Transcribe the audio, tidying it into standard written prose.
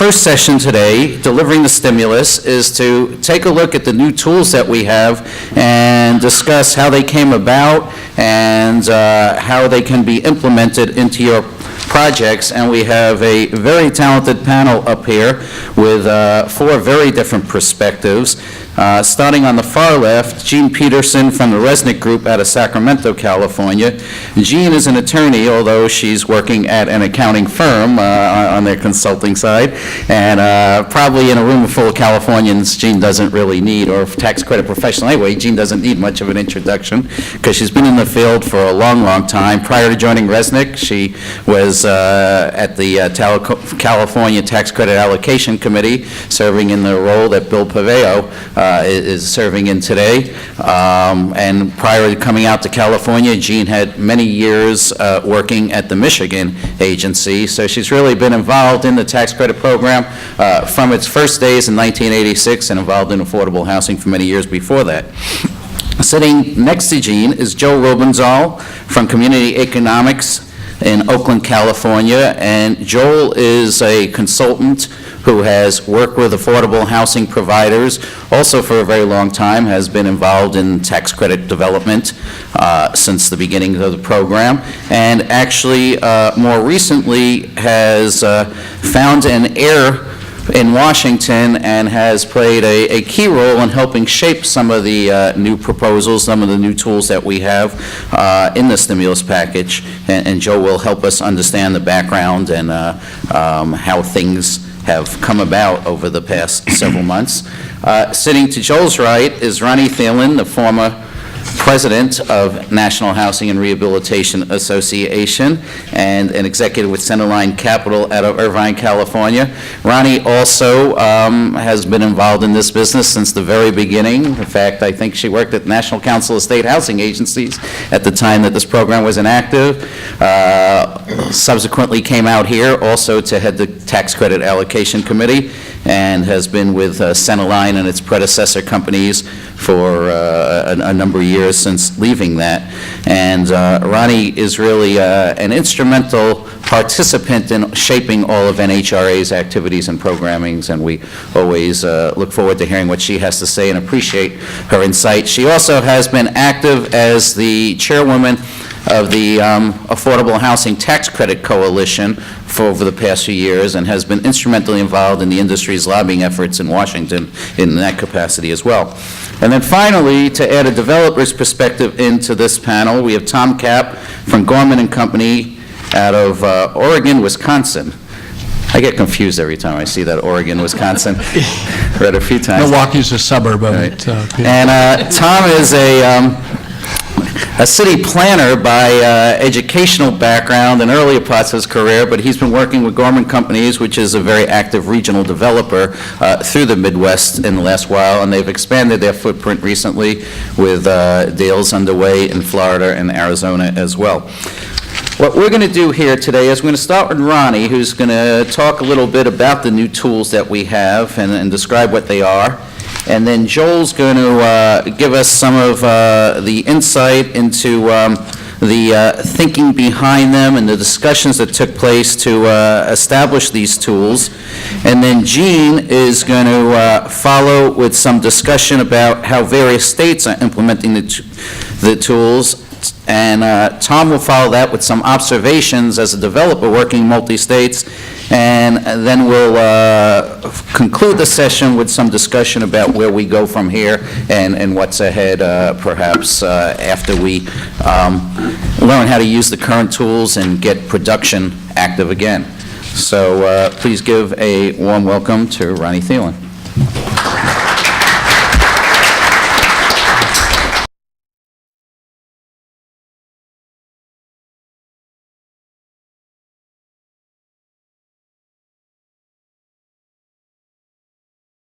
first session today, Delivering the Stimulus, is to take a look at the new tools that we have and discuss how they came about and how they can be implemented into your projects. And we have a very talented panel up here with four very different perspectives. Starting on the far left, Jeanne Peterson from the Reznick Group out of Sacramento, California. Jeanne is an attorney, although she's working at an accounting firm on their consulting side. And probably in a room full of Californians, Jeanne doesn't really need, or tax credit professional anyway, Jeanne doesn't need much of an introduction because she's been in the field for a long, long time. Prior to joining Reznick, she was at the California Tax Credit Allocation Committee, serving in the role that Bill Paveo is serving in today. And prior to coming out to California, Jeanne had many years working at the Michigan agency, so she's really been involved in the tax credit program from its first days in 1986 and involved in affordable housing for many years before that. Sitting next to Jeanne is Joe Rubenzahl from Community Economics in Oakland, California, and Joel is a consultant who has worked with affordable housing providers also for a very long time, has been involved in tax credit development since the beginning of the program, and actually more recently has found an heir in Washington and has played a key role in helping shape some of the new proposals, some of the new tools that we have in the stimulus package. And Joe will help us understand the background and how things have come about over the past several months. Sitting to Joel's right is Ronne Thielen, the former president of National Housing and Rehabilitation Association and an executive with Centerline Capital out of Irvine, California. Ronne also has been involved in this business since the very beginning. In fact, I think she worked at the National Council of State Housing Agencies at the time that this program was inactive. Subsequently came out here also to head the Tax Credit Allocation Committee and has been with Centerline and its predecessor companies for a number of years since leaving that. And Ronne is really an instrumental participant in shaping all of NH&RA's activities and programmings, and we always look forward to hearing what she has to say and appreciate her insight. She also has been active as the chairwoman of the Affordable Housing Tax Credit Coalition for over the past few years and has been instrumentally involved in the industry's lobbying efforts in Washington in that capacity as well. And then finally, to add a developer's perspective into this panel, we have Tom Capp from Gorman Company out of Oregon, Wisconsin. I get confused every time I see that Oregon, Wisconsin. Read a few times. Milwaukee's a suburb of it. And Tom is a city planner by educational background in earlier parts of his career, but he's been working with Gorman Companies, which is a very active regional developer through the Midwest in the last while, and they've expanded their footprint recently with deals underway in Florida and Arizona as well. What we're going to do here today is we're going to start with Ronne, who's going to talk a little bit about the new tools that we have and describe what they are. And then Joel's going to give us some of the insight into the thinking behind them and the discussions that took place to establish these tools. And then Jeanne is going to follow with some discussion about how various states are implementing the tools. And Tom will follow that with some observations as a developer working multi-states. And then we'll conclude the session with some discussion about where we go from here and what's ahead, perhaps after we learn how to use the current tools and get production active again. So please give a warm welcome to Ronne Thielen.